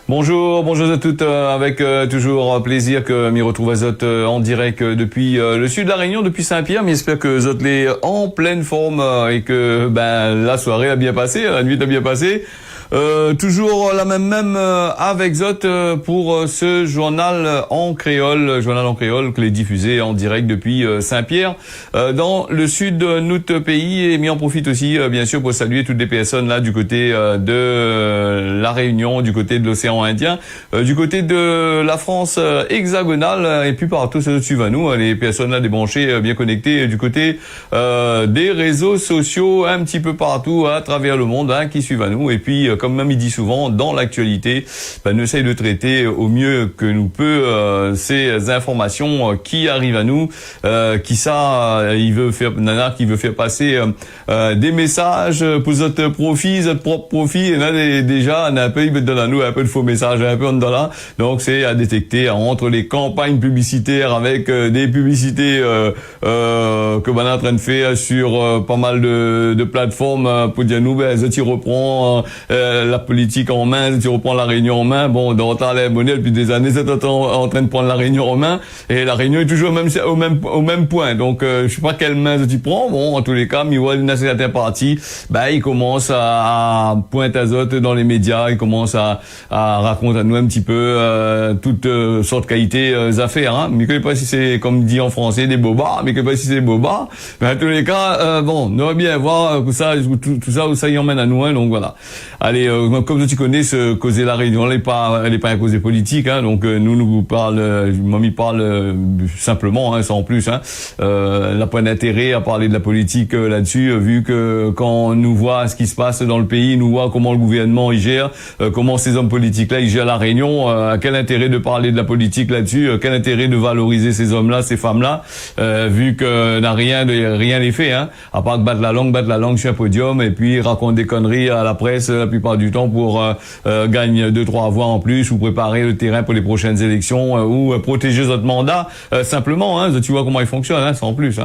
Bonjour à toutes, avec toujours plaisir que m'y retrouve à Zot en direct depuis le sud de la Réunion, depuis Saint-Pierre, mais j'espère que Zot l'est en pleine forme et que la soirée a bien passé, la nuit a bien passé. Toujours la même avec Zot pour ce journal en créole que l'est diffusé en direct depuis Saint-Pierre dans le sud de notre pays, et m'y en profite aussi bien sûr pour saluer toutes les personnes là du côté de la Réunion, du côté de l'océan Indien, du côté de la France hexagonale, et puis partout ceux qui suivent à nous, les personnes là débranchées, bien connectées du côté des réseaux sociaux un petit peu partout à travers le monde, qui suivent à nous. Et puis comme même il dit souvent, dans l'actualité, on essaye de traiter au mieux que nous peut ces informations qui arrivent à nous, il veut faire passer des messages pour votre profit, votre propre profit, et là déjà on a un peu, il veut donner à nous un peu de faux messages, un peu en dollar. Donc c'est à détecter entre les campagnes publicitaires avec des publicités que on est en train de faire sur pas mal de plateformes pour dire nous tu reprends la politique en main, tu reprends la Réunion en main. Bon, dans les monnaies depuis des années, c'est en train de prendre la Réunion en main, et la Réunion est toujours au même point. Donc je sais pas quelle main tu prends. Bon, en tous les cas, Miwal dans certains partis, il commence à pointer à Zot dans les médias, il commence à raconter à nous un petit peu toutes sortes de qualités affaires, mais je ne sais pas si c'est, comme dit en français, des bobards, mais je ne sais pas si c'est des bobards. Mais en tous les cas, on devrait bien voir tout ça où ça y emmène à nous, donc voilà. Allez, comme tu connais, ce causer la Réunion, elle est pas un causé politique, donc nous parle, Mamie parle simplement, sans plus, elle n'a pas d'intérêt à parler de la politique là-dessus, vu que quand on nous voit ce qui se passe dans le pays, nous voit comment le gouvernement il gère, comment ces hommes politiques là ils gèrent la Réunion, quel intérêt de parler de la politique là-dessus, quel intérêt de valoriser ces hommes-là, ces femmes-là, vu que n'a rien n'est fait, à part battre la langue sur un podium et puis raconter des conneries à la presse la plupart du temps pour gagner 2-3 voix en plus, ou préparer le terrain pour les prochaines élections, ou protéger votre mandat simplement, tu vois comment il fonctionne, sans plus,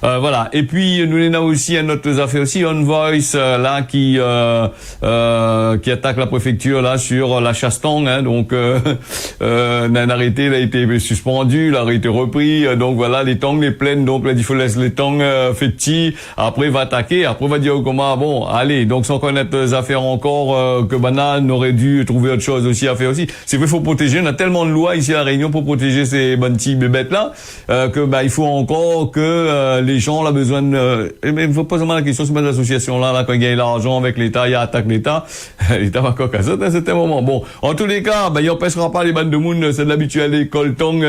voilà. Et puis nous avons aussi un autre affaire aussi, On Voice là qui attaque la préfecture là sur la chasse-tang, donc un arrêté là, a été suspendu, là a été repris, donc voilà, les tangs les plaines, donc là il faut laisser les tangs fait petits, après va attaquer, après va dire comment bon allez, donc sans connaître les affaires encore, que Banane aurait dû trouver autre chose aussi à faire aussi. C'est vrai, il faut protéger, on a tellement de lois ici à la Réunion pour protéger ces bonnes petits bébêtes là, que il faut encore que les gens ont besoin de il faut pas seulement la question, c'est pas l'association là quand il gagne l'argent avec l'État, il attaque l'État, l'État va encore casser à un certain moment. Bon, en tous les cas, il empêchera pas les bandes de monde, c'est de l'habitude à l'école tong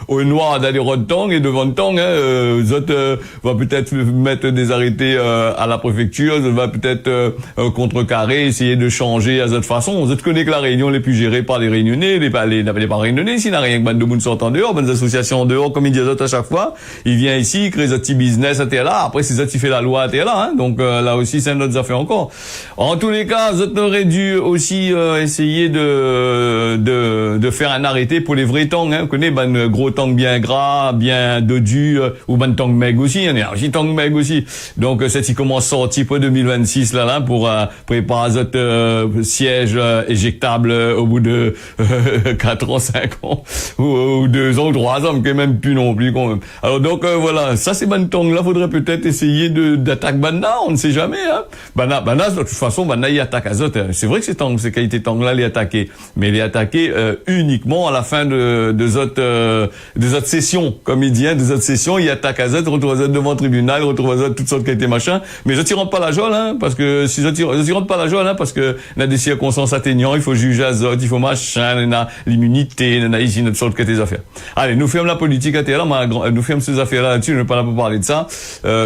au noir d'aller rod tong et devant tong, va peut-être mettre des arrêtés à la préfecture, va peut-être contrecarrer, essayer de changer à cette façon. Vous connaissez que la Réunion n'est plus gérée par les Réunionnais, les pas Réunionnais, s'il n'a rien que bande de monde sortent en dehors, bonnes associations en dehors, comme ils disent à chaque fois. Il vient ici, il crée des petits business, t'es là. Après, c'est ça qui fait la loi, t'es là, donc là aussi, c'est une autre affaire encore. En tous les cas, vous aurait dû aussi essayer de faire un arrêté pour les vrais tangs, Vous connaissez, gros tangs bien gras, bien dodu, ou tang meg aussi, il y a aussi tang meg aussi. Donc, c'est qui commence à sortir pour 2026 là, pour préparer votre siège éjectable au bout de 4 ans, 5 ans, ou 2 ans, ou 3 ans, mais même plus non plus quand même. Alors donc voilà, ça c'est tang là, faudrait peut-être essayer d'attaquer Banda, on ne sait jamais, Banda de toute façon, Banda il attaque à Zot. C'est vrai que ces qualités tang là les attaquer, mais les attaquer uniquement à la fin de Zot session, comme il dit, des autres sessions, il attaque à Zot, retrouve à Zot devant le tribunal, retrouve à Zot toutes sortes de qualités machin, mais Zot rentre pas la joie, parce que si Zot rentre pas la joie, parce que on a des circonstances atteignantes, il faut juger à Zot, il faut machin, on a l'immunité, on a ici notre sorte de qualités affaires. Allez, nous fermons la politique à terre là, nous fermons ces affaires là là-dessus, je ne vais pas parler de ça,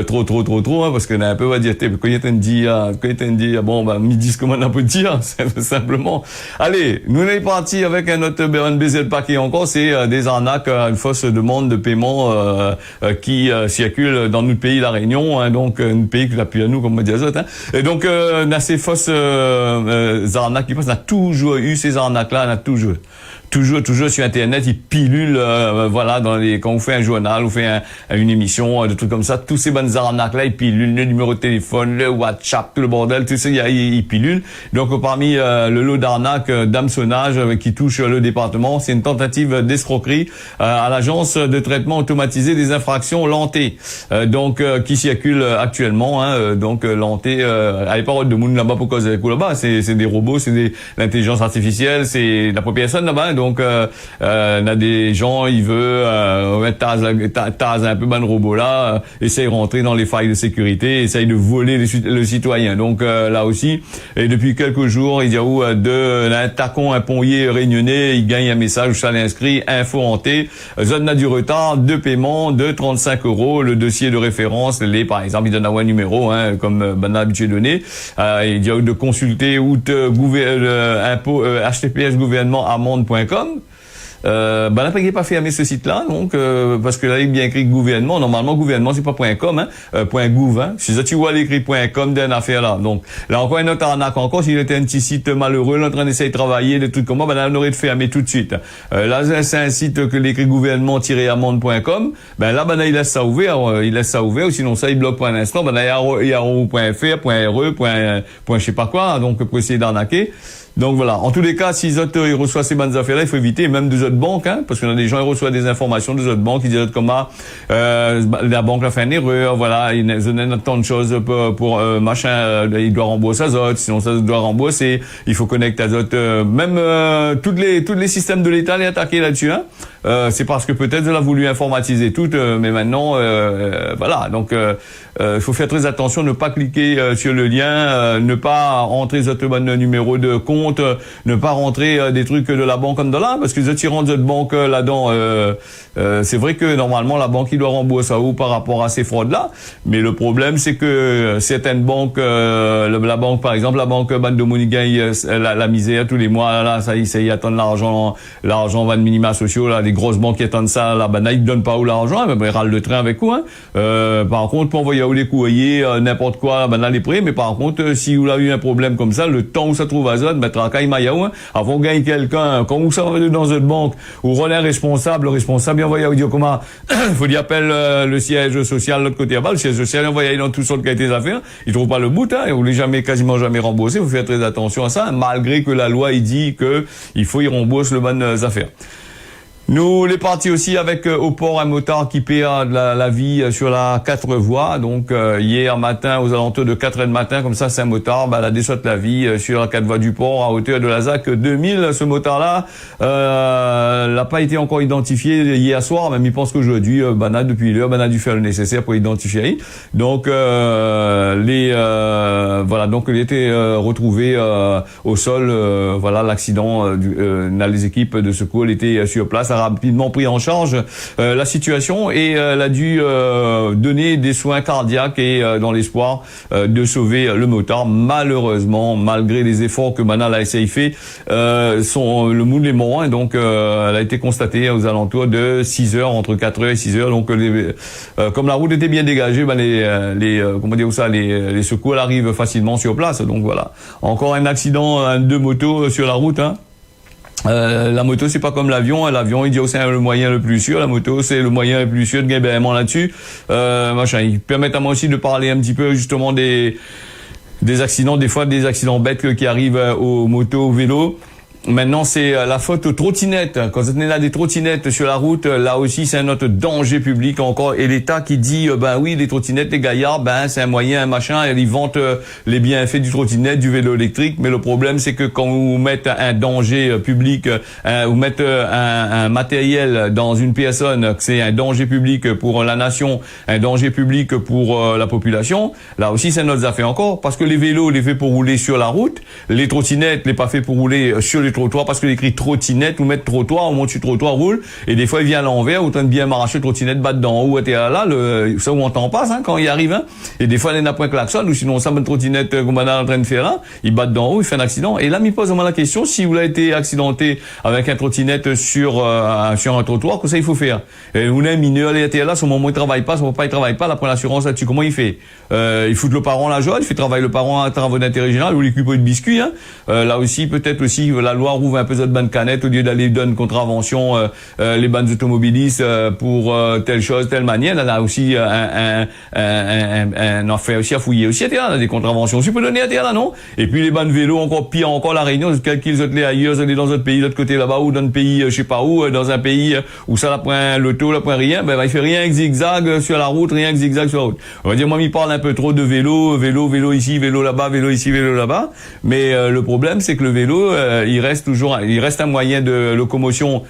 trop, parce qu'on a un peu, on va dire, quand il dit, me disent comment on peut dire, simplement. Allez, nous on est parti avec un autre BZ paquet encore, c'est des arnaques, une fausse demande de paiement qui circule dans notre pays, la Réunion, donc un pays qui l'appuie à nous, comme on dit à Zot, Et donc, on a ces fausses arnaques qui passent, on a toujours eu ces arnaques-là, on a toujours toujours sur Internet, ils pilulent, voilà, quand on fait un journal, on fait une émission, des trucs comme ça, tous ces bonnes arnaques-là, ils pilulent le numéro de téléphone, le WhatsApp, tout le bordel, tout ça, ils pilulent. Donc, parmi le lot d'arnaques, d'hameçonnage qui touche le département, c'est une tentative d'escroquerie à l'agence de traitement automatisé des infractions Lanté, qui circule actuellement, Lanté, à les paroles de monde là-bas pour cause là-bas, c'est des robots, c'est l'intelligence artificielle, c'est la propre personne là-bas, donc on a des gens, ils veulent taser un peu le robot là, essaye de rentrer dans les failles de sécurité, essaye de voler le citoyen. Donc là aussi, et depuis quelques jours, il y a un tacon, un pongier réunionnais, il gagne un message où ça l'inscrit info hanté, zone a du retard de paiement de 35 €, le dossier de référence, par exemple, il donne un numéro, comme on a habitué de donner, il y a de consulter ou https gouvernementamende.com. On n'a pas fermé ce site-là, donc parce que là il est bien écrit gouvernement. Normalement gouvernement c'est pas .com, .gouv. Si ça tu vois l'écrit .com d'une affaire là. Donc là encore une autre arnaque encore. S'il était un petit site malheureux, en train d'essayer de travailler des trucs comme moi, là on aurait de fermer tout de suite. Là c'est un site que l'écrit gouvernement-amende.com. Là il laisse ça ouvert, ou sinon ça il bloque pour un instant. Il y a yahoo.fr, .re, je sais pas quoi, donc pour essayer d'arnaquer. Donc voilà. En tous les cas, si les autres ils reçoivent ces bonnes affaires-là, il faut éviter, même des autres banques, parce qu'on a des gens qui reçoivent des informations des autres banques, ils disent comment la banque a fait une erreur, voilà, ils ont tant de choses pour machin, il doit rembourser les autres, sinon ça doit rembourser, il faut connecter les autres, même tous les systèmes de l'État les attaquer là-dessus, c'est parce que peut-être elle a voulu informatiser tout, mais maintenant voilà, donc il faut faire très attention, ne pas cliquer sur le lien, ne pas rentrer les autres numéros de compte, ne pas rentrer des trucs de la banque comme de là, parce que les autres rentrent de banque là-dedans, c'est vrai que normalement la banque il doit rembourser à vous par rapport à ces fraudes-là, mais le problème c'est que certaines banques, la banque par exemple, la banque Banque de Moniga, la misère tous les mois, là ça y attendent l'argent va de minima sociaux, là les grosses banques qui attendent ça, là ils donnent pas où l'argent, mais ils râlent le train avec vous, par contre pour envoyer où les courriers, n'importe quoi, là les prêts, mais par contre si vous avez eu un problème comme ça, le temps où ça trouve à zone, tracaille mayaou, avant de gagner quelqu'un, quand vous savez dans une banque, ou relais responsable, le responsable, il envoie dire comment, faut dire appelle le siège social de l'autre côté là-bas, le siège social, il envoie dans tout sur le qualité des affaires, il trouve pas le bout, et vous voulez quasiment jamais rembourser, vous faites très attention à ça, malgré que la loi, il dit que il faut y rembourser le bonnes affaires. Nous, les partis aussi avec au port un motard qui perd la vie sur la 4 voies. Donc hier matin aux alentours de 4h du matin, comme ça c'est un motard, la déçote la vie sur la 4 voies du port à hauteur de la ZAC 2000. Ce motard-là n'a pas été encore identifié hier soir, même il pense qu'aujourd'hui, depuis l'heure, a dû faire le nécessaire pour identifier. Donc voilà, donc il a été retrouvé au sol. Voilà l'accident. Les équipes de secours étaient sur place, a rapidement pris en charge la situation et elle a dû donner des soins cardiaques et dans l'espoir de sauver le motard. Malheureusement, malgré les efforts que Manal a essayé fait, le moule est mort, donc elle a été constatée aux alentours de 6h, entre 4h et 6h. Donc comme la route était bien dégagée, les secours arrivent facilement sur place. Donc voilà, encore un accident de moto sur la route. La moto c'est pas comme l'avion, il dit c'est le moyen le plus sûr, la moto c'est le moyen le plus sûr de gagner là-dessus. Il permet à moi aussi de parler un petit peu justement des accidents, des fois des accidents bêtes qui arrivent aux motos, aux vélos. Maintenant, c'est la faute aux trottinettes. Quand on est là des trottinettes sur la route, là aussi, c'est un autre danger public encore. Et l'État qui dit, oui, les trottinettes, les gaillards, c'est un moyen, un machin, et ils vantent les bienfaits du trottinette, du vélo électrique. Mais le problème, c'est que quand vous mettez un danger public, vous mettez un matériel dans une personne, c'est un danger public pour la nation, un danger public pour la population. Là aussi, c'est notre affaire encore. Parce que les vélos, les fait pour rouler sur la route. Les trottinettes, les pas fait pour rouler sur les trottoirs, parce que l'écrit trottinette ou mettre trottoir, on monte sur trottoir, roule, et des fois il vient à l'envers, autant de bien m'arracher le trottinette, battre d'en haut, et là, ça où on t'en passe, quand il arrive, et des fois il n'a pas un klaxon, ou sinon ça, une trottinette, comme on est en train de faire, il bat d'en haut, il fait un accident, et là, il pose vraiment la question, si vous avez été accidenté avec un trottinette sur un trottoir, que ça il faut faire? Et vous avez un mineur, il là, son moment il travaille pas, son papa il travaille pas, là, pour l'assurance là-dessus, comment il fait? Il fout le parent la joie, il fait travailler le parent à travaux d'intérêt général, ou l'équipe de biscuits, là aussi, peut-être aussi, la loi loi rouvre un peu de banne canette au lieu d'aller donner contravention les bandes automobilistes pour telle chose, telle manière. Là, aussi on fait aussi à fouiller aussi à terre, là, des contraventions aussi pour donner à terre là, non? Et puis les bandes vélo, encore pire encore, la Réunion, quel qu'ils ont les ailleurs, ils dans d'autres pays, de l'autre côté là-bas, ou dans un pays, je sais pas où, dans un pays où ça la point l'auto, la point rien, ben il fait rien que zigzag sur la route, rien que zigzag sur la route. On va dire, moi, il parle un peu trop de vélo ici, vélo là-bas, vélo ici, vélo là-bas. Mais le problème, c'est que le vélo, il reste un moyen de locomotion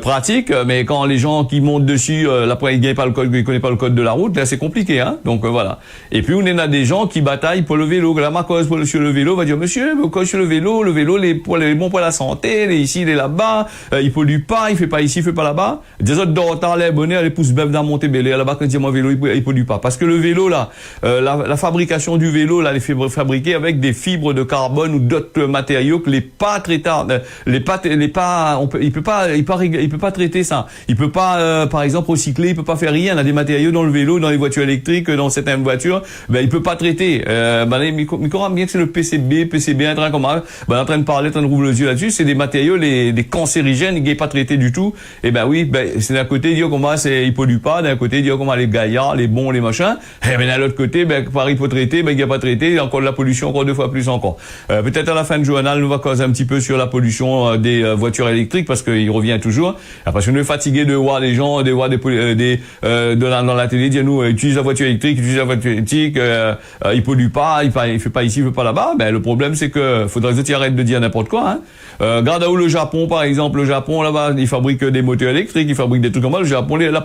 pratique, mais quand les gens qui montent dessus, là, ils gagnent pas le code, ils connaissent pas le code de la route, là, c'est compliqué, hein. Donc voilà. Et puis on en a des gens qui bataillent pour le vélo. La Marcos sur le vélo va dire, monsieur, pourquoi sur le vélo, les bons pour la santé, les ici, les là-bas, il pollue pas, il fait pas ici, il fait pas là-bas. Des autres d'Ortar, les abonnés, les pouces bœufs dans Montébélé, là-bas, quand ils disent, moi, vélo, il pollue pas. Parce que le vélo, là, la fabrication du vélo, là, les fibres fabriquées avec des fibres de carbone ou d'autres matériaux que les pâtes retardes, il peut pas traiter ça. Il peut pas, par exemple, recycler, il peut pas faire rien. Il y a des matériaux dans le vélo, dans les voitures électriques, dans certaines voitures, il peut pas traiter. Bien que c'est le PCB, un train comme ça, en train de parler, en train de rouvrir les yeux là-dessus, c'est des matériaux, des cancérigènes, qui n'est pas traité du tout. Et c'est d'un côté, dire comment il pollue pas, d'un côté, dire comment les gaillards, les bons, les machins. Et d'un l'autre côté, pareil, il faut traiter, il n'y a pas traité, il y a encore de la pollution, encore 2 fois plus encore. Peut-être à la fin du journal, nous va causer un petit peu sur la pollution des voitures électriques, parce qu'il revient toujours. Parce que nous est fatigué de voir les gens, dans la télé, dire nous, utilise la voiture électrique, il pollue pas, il fait pas ici, il fait pas là-bas. Le problème, c'est que faudrait que tu arrêtes de dire n'importe quoi, hein. Regarde où le Japon, par exemple, là-bas, ils fabriquent des moteurs électriques, ils fabriquent des trucs comme ça. Le Japon, la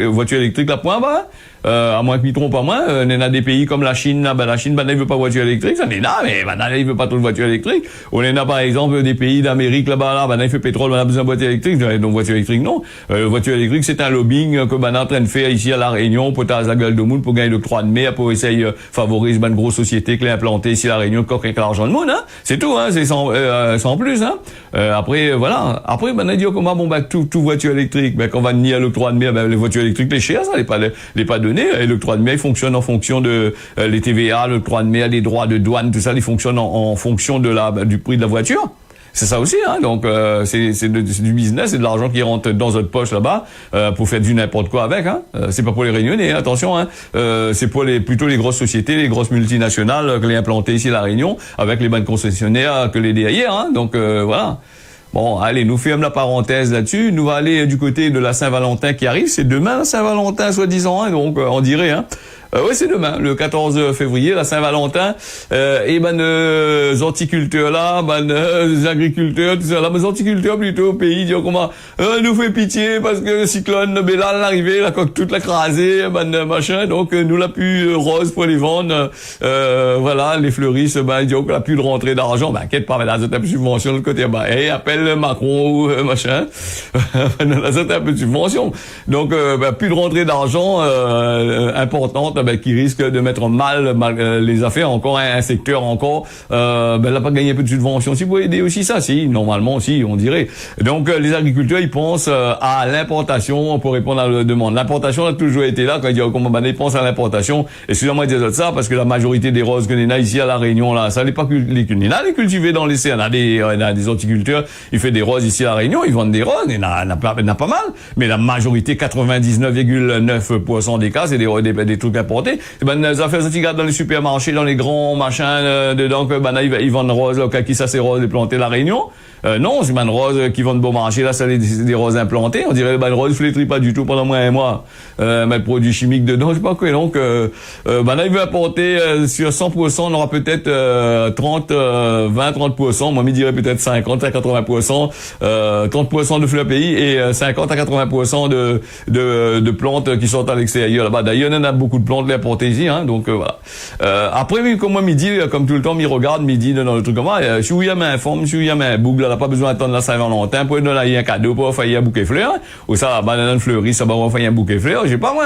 voiture électrique, la point bas. À moins que m'y trompe pas moins, on a des pays comme la Chine, la Chine, il veut pas voiture électrique, ça n'est là, mais il veut pas trop de voiture électrique. On a par exemple des pays d'Amérique là-bas, il fait pétrole, on a besoin de voiture électrique, donc voiture électrique non. Voiture électrique, c'est un lobbying que on est en train de faire ici à La Réunion, pour taser la gueule de monde, pour gagner l'octroi de mer, pour essayer favoriser une grosse société qui est implantée ici à La Réunion, avec l'argent de monde, hein. C'est tout, hein, c'est sans plus, hein. Après, voilà. Après, on a dit comment, tout voiture électrique, qu'on va nier à l'octroi de mer, les voitures électriques, les chères, ça n'est pas donné. Et l'octroi de mer, il fonctionne en fonction de les TVA, l'octroi de mer, les droits de douane, tout ça, ils fonctionnent en fonction du prix de la voiture. C'est ça aussi, hein. Donc c'est du business, c'est de l'argent qui rentre dans votre poche là-bas pour faire du n'importe quoi avec, hein. C'est pas pour les Réunionnais, hein, attention, hein. C'est pour plutôt les grosses sociétés, les grosses multinationales que les implantées ici à La Réunion, avec les banques concessionnaires que les derrière, hein. Donc voilà. Bon, allez, nous fermons la parenthèse là-dessus. Nous va aller du côté de la Saint-Valentin qui arrive. C'est demain, Saint-Valentin, soi-disant, hein, donc on dirait, hein. Oui, c'est demain, le 14 février, la Saint-Valentin. Et les horticulteurs là, les agriculteurs, tout ça là, les horticulteurs plutôt au pays, disent comment nous fait pitié parce que le cyclone Bélal l'arrivée, la coque toute la crasée, machin. Donc nous l'a plus rose pour les vendre. Voilà, les fleuristes, ils disent qu'on a plus de rentrée d'argent. Inquiète pas, là, c'est un peu de subvention de l'autre côté. Appelle Macron ou machin. Là, c'est un peu de subvention. Donc plus de rentrée d'argent importante. Qui risque de mettre mal les affaires, encore un secteur encore, là pas gagner un peu de subvention. Si vous pouvez aider aussi ça, si, normalement aussi, on dirait. Donc, les agriculteurs, ils pensent à l'importation pour répondre à la demande. L'importation a toujours été là, quand ils disent, ils pensent à l'importation. Excusez-moi de dire ça, parce que la majorité des roses que l'on a ici à La Réunion, là, ça n'est pas les cultivés dans l'essai. On a des horticulteurs, ils font des roses ici à La Réunion, ils vendent des roses, il y en a pas mal. Mais la majorité, 99,9% des cas, c'est des trucs importés. Les affaires qui gardent dans les supermarchés, dans les grands machins, dedans, ils vendent roses, qui ça c'est roses plantées à La Réunion. Non, c'est une rose qui vendent bon marché, là, c'est des roses implantées. On dirait, une rose flétrit pas du tout pendant moins un mois. Mettre produits chimiques dedans, je sais pas quoi. Donc, là, il veut apporter, sur 100%, on aura peut-être, 20-30%. Moi, il dirait peut-être 50 à 80%, 30% de fleurs pays et 50 à 80% de plantes qui sont à l'extérieur là-bas. D'ailleurs, il y en a beaucoup de plantes importées ici, hein. Donc, voilà. Après, comme moi, midi, comme tout le temps, il regarde, midi, dans le truc comme ça, si vous y avez un forme, si vous y avez un boucle, n'a pas besoin d'attendre la Saint-Valentin pour donner un cadeau pour faire un bouquet de fleurs, ou ça, banane fleurie, ça va faire un bouquet de fleurs, j'ai pas moi,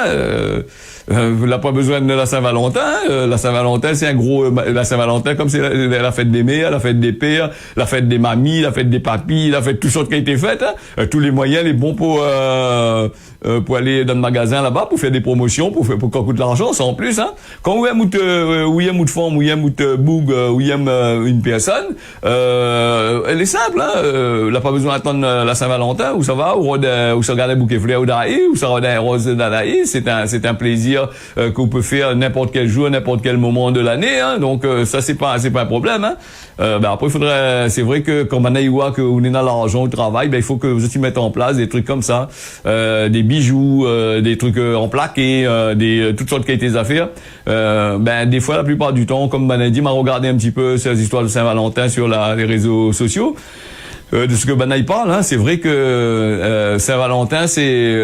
n'a pas besoin de la Saint-Valentin, la Saint-Valentin, c'est un gros, la Saint-Valentin, comme c'est la fête des mères, la fête des pères, la fête des mamies, la fête des papis, la fête, tout sortes qui a été faite, hein, tous les moyens, les bons pour aller dans le magasin là-bas, pour faire des promotions, pour qu'on coûte l'argent, ça en plus, hein. Quand vous avez une forme, ou une boug, ou une personne, elle est simple, simple, hein. Là, pas besoin d'attendre la Saint-Valentin, où ça va, où ça regarde un bouquet fleurs ou d'Araï, où ça regarde un rose d'Araï. C'est un plaisir qu'on peut faire n'importe quel jour, n'importe quel moment de l'année, hein. Donc ça c'est pas un problème, hein. Après c'est vrai que quand on que on est dans l'argent au travail, il faut que vous aussi mettez en place des trucs comme ça, des bijoux, des trucs en plaqué, toutes sortes de qualités d'affaires. Des fois, la plupart du temps, comme Banadi m'a regardé un petit peu ces histoires de Saint-Valentin sur les réseaux sociaux, de ce que Banaï parle, hein, c'est vrai que Saint-Valentin, c'est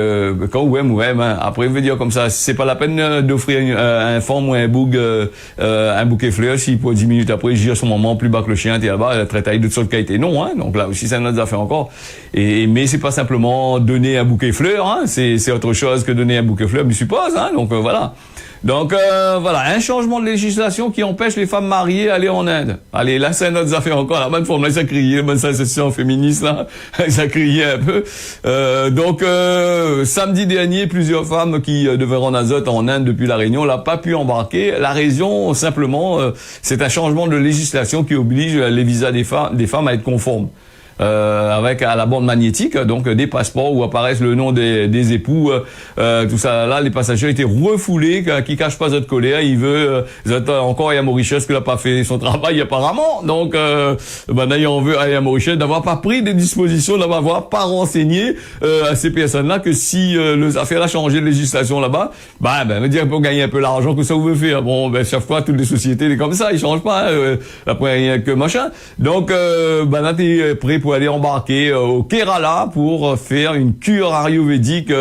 quand hein. Après, je veux dire comme ça, c'est pas la peine d'offrir un femme ou un bouquet fleurs si pour 10 minutes après, je gire son moment plus bas que le chien, t'es là-bas, elle traite avec d'autres sortes de qualité. Non, hein. Donc là aussi, ça nous a fait encore. Mais c'est pas simplement donner un bouquet fleurs, hein. C'est autre chose que donner un bouquet fleurs, je suppose, hein. Donc voilà. Donc voilà, un changement de législation qui empêche les femmes mariées d'aller en Inde. Allez, là c'est notre affaire encore, la bonne forme, là ça criait, la bonne association féministe là, ça criait un peu. Samedi dernier, plusieurs femmes qui devaient rendre azote en Inde depuis la Réunion n'ont pas pu embarquer. La raison, simplement, c'est un changement de législation qui oblige les visas des femmes à être conformes. Avec à la bande magnétique, donc des passeports où apparaissent le nom des époux, tout ça. Là, les passagers ont été refoulés, qui cachent pas cette colère. Il veut encore à Mauritius qui n'a pas fait son travail apparemment. Donc, d'ailleurs, on veut à Mauritius d'avoir pas pris des dispositions, d'avoir pas renseigné à ces personnes-là que si les affaires a changé de législation là-bas, me dire pour gagner un peu l'argent que ça vous veut faire. Bon, chaque fois toutes les sociétés, c'est comme ça, ils changent pas. Après rien que machin. Donc, là t'es prêt pour aller embarquer au Kerala pour faire une cure ayurvédique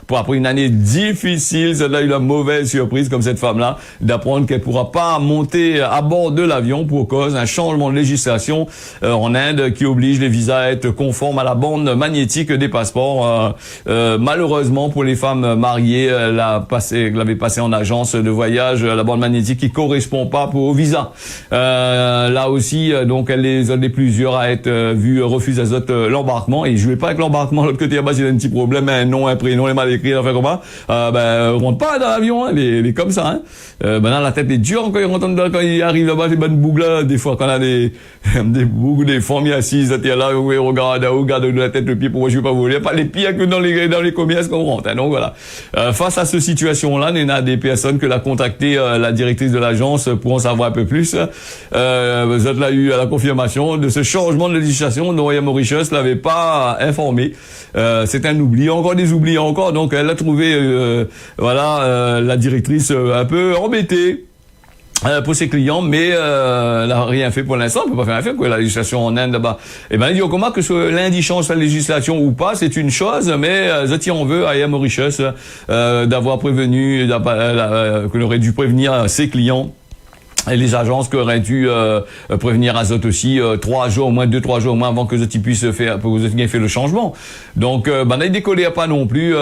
pour après une année difficile. Ça a eu la mauvaise surprise comme cette femme-là d'apprendre qu'elle pourra pas monter à bord de l'avion pour cause d'un changement de législation en Inde qui oblige les visas à être conformes à la bande magnétique des passeports. Malheureusement pour les femmes mariées, elle l'avait passé en agence de voyage la bande magnétique qui correspond pas au visa. Là aussi, donc elle les a plusieurs à être vu refuse azote l'embarquement et je jouais pas avec l'embarquement de l'autre côté là-bas, il y a un petit problème, un nom, un prénom, les mal écrits, enfin comment rentre pas dans l'avion, hein, les comme ça, hein. Maintenant la tête est dure quand il arrive là-bas, les bonnes boucles là, des fois quand on a des boucles, des familles assises, là, regarde de la tête le pied, pourquoi je vais pas voler, pas les pires que dans les commerces qu'on rentre, hein. Donc voilà. Face à cette situation-là, il y a des personnes que l'a contacté la directrice de l'agence pour en savoir un peu plus. Vous êtes là eu à la confirmation de ce changement de législation dont Mauritius l'avait pas informé. C'est un oubli, encore des oublis encore. Donc elle a trouvé, la directrice un peu embêtée pour ses clients, mais elle n'a rien fait pour l'instant. On peut pas faire rien faire, quoi. La législation en Inde là-bas. Il dit comment que lundi change la législation ou pas, c'est une chose, mais on veut à Mauritius d'avoir prévenu, qu'on aurait dû prévenir ses clients. Et les agences qui auraient dû prévenir Azote aussi 2-3 jours au moins avant que Azote puisse faire, pour que Azote ait fait le changement. Donc il décollait pas non plus.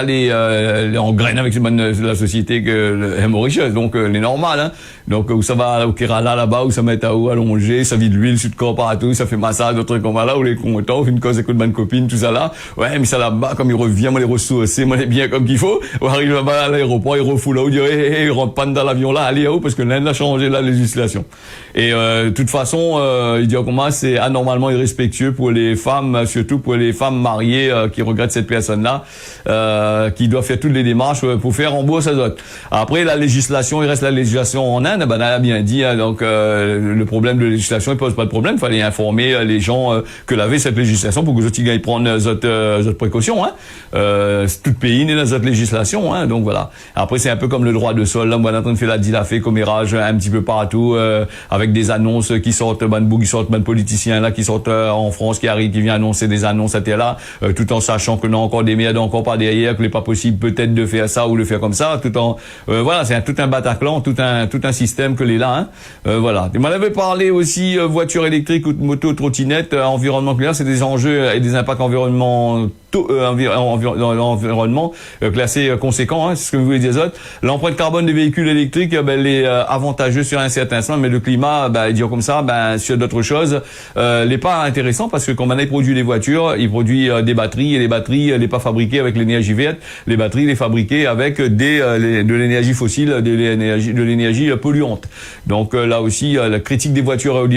Les engraine avec la société que Mauritius, donc les normales, hein. Donc où ça va au Kerala là-bas, où ça met à eau allongé, ça vide l'huile sur le corps partout, ça fait massage, d'autres trucs comme ça là, où les contents, on fait une cause avec une bonne copine, tout ça là. Ouais, mais ça là-bas, comme il revient, moi les ressources, moi les bien comme qu'il faut. On arrive là-bas à l'aéroport, il refoule là, on dirait, il rentre pas dans l'avion là, allez à eau parce que l'Inde a changé la législation. Et de toute façon, il dit comment c'est anormalement irrespectueux pour les femmes, surtout pour les femmes mariées qui regrettent cette personne-là, qui doit faire toutes les démarches pour faire rembourser azote. Après la législation, il reste la législation en Inde. Elle a bien dit, hein, donc le problème de législation, il pose pas de problème. Il fallait informer les gens que l'avait cette législation pour que les autres gars prennent autres précautions. Hein. Tout pays n'est dans cette législation. Hein, donc voilà. Après c'est un peu comme le droit de sol. Là, on est en train de faire la dilafé, commérage un petit peu partout, avec des annonces qui sortent, politiciens là qui sortent en France, qui arrivent, qui viennent annoncer des annonces, là, tout en sachant que non encore des merdes encore pas derrière, que n'est pas possible peut-être de faire ça ou de faire comme ça, tout en c'est tout un Bataclan, tout un système que les là, hein. Voilà. Tu m'en avais parlé aussi voiture électrique ou moto, trottinette, environnement clair, c'est des enjeux et des impacts environnementaux l'environnement classé conséquent, hein, c'est ce que vous voulez dire autres. L'empreinte carbone des véhicules électriques, elle est avantageuse sur un certain sens, mais le climat, dire comme ça, sur d'autres choses, n'est pas intéressant parce que quand on produit des voitures, il produit des batteries et les batteries, elle n'est pas fabriquée avec l'énergie verte, les batteries, les fabriquées avec de l'énergie fossile, de l'énergie polluante. Donc là aussi, la critique des voitures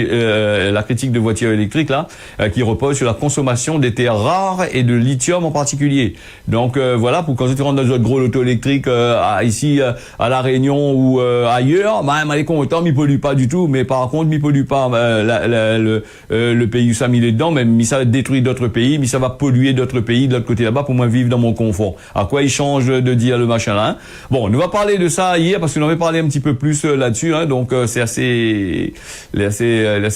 électriques là, qui repose sur la consommation des terres rares et de lithium en particulier. Donc voilà, pour quand tu rentres dans un gros loto électrique ici à La Réunion ou ailleurs, elle est content, il pollue pas du tout, mais par contre, il pollue pas le pays où ça mis dedans, mais ça détruit d'autres pays, mais ça va polluer d'autres pays de l'autre côté là-bas pour moi vivre dans mon confort. À quoi il change de dire le machin là, hein? Bon, on va parler de ça hier parce qu'on avait parlé un petit peu plus là-dessus, hein, donc c'est assez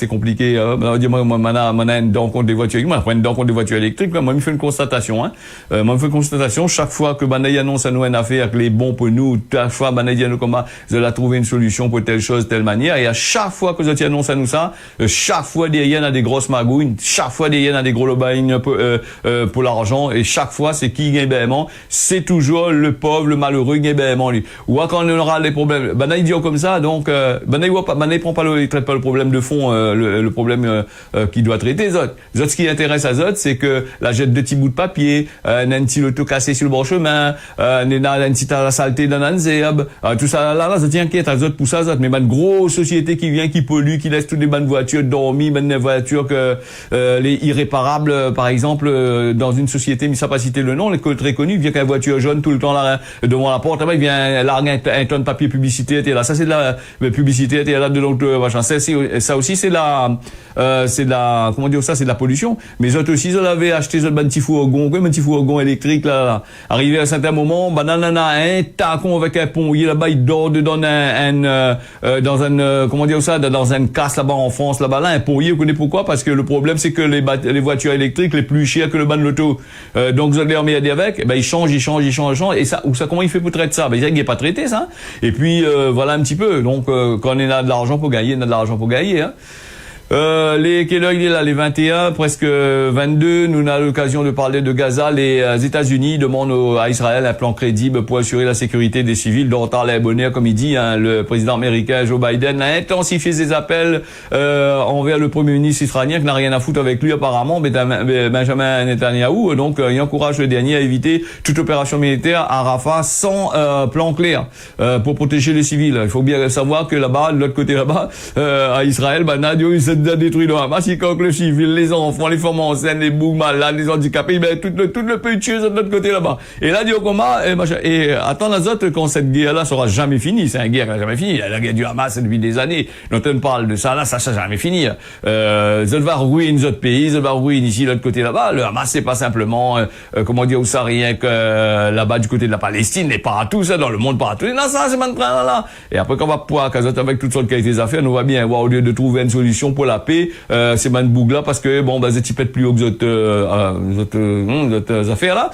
compliqué. On va dire moi une dent contre des voitures électriques, moi une dent contre des voitures électriques, moi il me fait une constatation, hein. Moi il me fait une constatation chaque fois que il annonce à nous une affaire que les bons pour nous, chaque fois il dit à nous comment vous allez trouver une solution pour telle chose, telle manière, et à chaque fois que vous annoncez à nous ça, chaque fois derrière il y a des grosses magouilles, chaque fois derrière il y a des gros lobbying pour l'argent, et chaque fois c'est qui gagne bément, c'est toujours le pauvre, le malheureux gagne bément lui. Ou quand on aura des problèmes, il dit comme ça, donc il prend pas il traite pas le problème de fond, le problème qui doit traiter les autres. Ce qui intéresse à autres, c'est que la jette de petits bouts de papier, un petit loto cassé sur le bord chemin, un petit la saleté dans un zerbe, tout ça là, ça tient inquiète à autres pour ça, mais une grosse société qui vient, qui pollue, qui laisse toutes les bonnes voitures dormies, des voitures que les irréparables, par exemple, dans une société, mais ça pas citer le nom, les très connu, vient qu'une voiture jaune tout le temps là devant la porte, il vient larguer un tonne de papier publicité, et là, ça c'est de la publicité, et là de l'autre machin, ça aussi c'est comment dire ça, c'est de la pollution. Mais eux aussi, ils avaient acheté ce petit fourgon électrique là. Arrivé à un certain moment, un tacon avec un pommier là-bas, il dort dedans comment dire ça, dans une casse là-bas en France là-bas là, un pommier, vous connaissez pourquoi? Parce que le problème c'est que les voitures électriques les plus chères que le ban de l'auto. Donc vous allez en mettre avec, ils changent et ça comment il fait pour traiter ça? Il n'est pas traité ça. Et puis voilà un petit peu. Donc quand on a de l'argent pour gagner, on a de l'argent pour gagner, hein. Quelle heure il est là, les 21, presque 22, nous avons l'occasion de parler de Gaza. Les États-Unis demandent à Israël un plan crédible pour assurer la sécurité des civils, dont les bonheur, comme il dit, hein, le président américain Joe Biden a intensifié ses appels envers le premier ministre israélien qui n'a rien à foutre avec lui apparemment, Benjamin Netanyahou. Donc il encourage le dernier à éviter toute opération militaire à Rafah sans plan clair pour protéger les civils. Il faut bien savoir que là-bas, de l'autre côté là-bas, à Israël, Nadio, il a détruit le Hamas, il contre le civil, les enfants, les femmes enceintes, les bougs malades, les handicapés, tout le pays de choses de l'autre côté là-bas. Et là, et attends les autres, quand cette guerre-là sera jamais finie, c'est une guerre qui n'a jamais fini. La guerre du Hamas, depuis des années. Quand on parle de ça, là, ça n'a jamais fini. Ça va ruiner les autres pays, ça va ruiner ici, l'autre côté là-bas. Le Hamas, c'est pas simplement, où ça rien que, là-bas, du côté de la Palestine, et partout, ça, dans le monde, partout. Et là, ça, c'est maintenant, là. Et après, quand on va pouvoir, avec toutes sortes de qualités d'affaires, on va bien voir, au lieu de trouver une solution pour la paix, c'est man bougla parce que c'est peut-être plus haut que d'autres affaires là,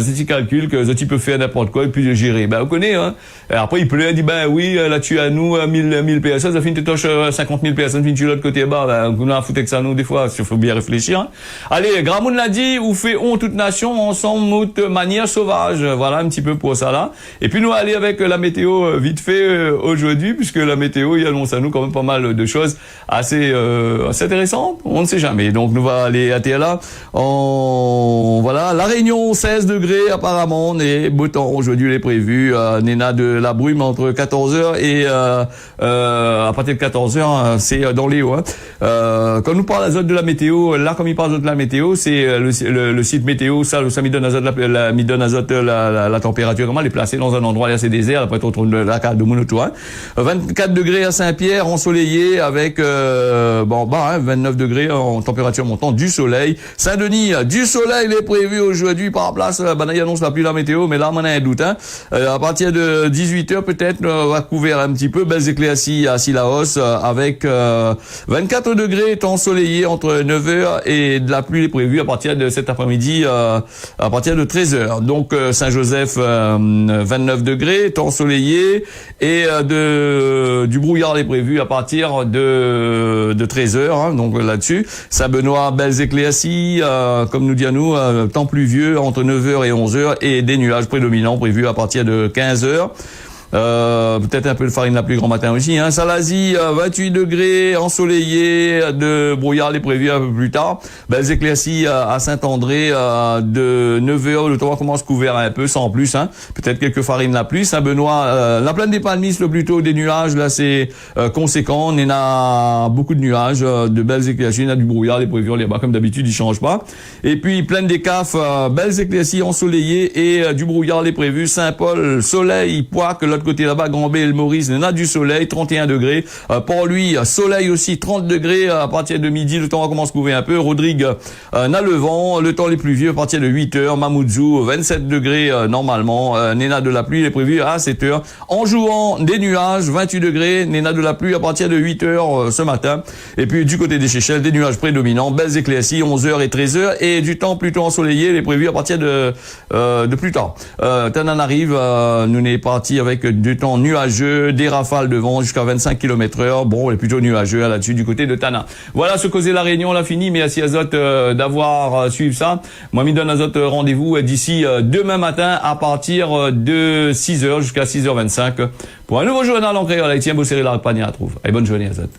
c'est calcule que ça peut faire n'importe quoi et puis gérer. On connaît, hein. Et après il pleut, il dit oui, là-dessus à nous 1000 personnes, ça finit toche 50 000 personnes finit de l'autre côté on a foutu que ça nous des fois, il faut bien réfléchir, hein. Allez, Gramoun l'a dit, ou fait on toute nation ensemble de manière sauvage. Voilà un petit peu pour ça là. Et puis nous aller avec la météo vite fait aujourd'hui, puisque la météo il annonce à nous quand même pas mal de choses assez intéressant, on ne sait jamais. Donc nous va aller à là. Voilà, La Réunion 16 degrés apparemment, et beau temps aujourd'hui il est prévu. Néna de la brume entre 14h et à partir de 14h c'est dans les hauts, hein. Quand nous parle de la météo, là comme il parle de la météo, c'est le site météo, ça me donne la température, comment elle est placée dans un endroit là c'est désert, après on tourne la carte de Monoto, hein. 24 degrés à Saint-Pierre ensoleillé avec 29 degrés en température montante, du soleil. Saint-Denis, du soleil est prévu aujourd'hui par place. Il annonce la pluie la météo, mais là, on a un doute, hein. À partir de 18h, peut-être, on va couvrir un petit peu. Belles éclaircies à Sillaos, avec 24 degrés, temps ensoleillé entre 9h et de la pluie est prévue à partir de cet après-midi, à partir de 13h. Donc, Saint-Joseph, 29 degrés, temps ensoleillé, et du brouillard est prévu à partir de 13 heures, hein, donc là-dessus. Saint-Benoît, belles éclaircies, comme nous dit à nous, temps pluvieux entre 9 heures et 11 heures et des nuages prédominants prévus à partir de 15 heures. Peut-être un peu de farine la pluie grand matin aussi. Hein. Salazie, 28 degrés, ensoleillé, de brouillard les prévus un peu plus tard. Belles éclaircies à Saint-André, de 9 heures, le temps commence couvert un peu, sans plus. Hein. Peut-être quelques farines la pluie. Saint-Benoît, la plaine des Palmistes, le plutôt des nuages, là c'est conséquent. On a beaucoup de nuages, de belles éclaircies, on a du brouillard, les prévus, les bas comme d'habitude, ils changent pas. Et puis plaine des Cafes, belles éclaircies ensoleillées et du brouillard les prévus. Saint-Paul, soleil, Poix, l'autre côté là-bas, Grand-B et le Maurice, on a du soleil, 31 degrés. Port-Louis, soleil aussi, 30 degrés à partir de midi, le temps commence à couvrir un peu. Rodrigue, n'a le vent, le temps les pluvieux à partir de 8 heures. Mamoudzou, 27 degrés normalement. Néna de la pluie est prévu à 7 heures. En jouant des nuages, 28 degrés. Néna de la pluie à partir de 8 heures ce matin. Et puis du côté des Seychelles, des nuages prédominants, belles éclaircies, 11 heures et 13 heures. Et du temps plutôt ensoleillé, il est prévu à partir de plus tard. Tananarive, nous n'est parti avec du temps nuageux, des rafales de vent jusqu'à 25 km/h. Bon, il est plutôt nuageux là-dessus du côté de Tana. Voilà ce causait la Réunion, on l'a fini. Merci Azote d'avoir suivi ça. Moi, me donne Azote rendez-vous d'ici demain matin à partir de 6h jusqu'à 6h25 pour un nouveau journal en créole. Tiens, vous serrez la panière à trouve. Allez, bonne journée Azote.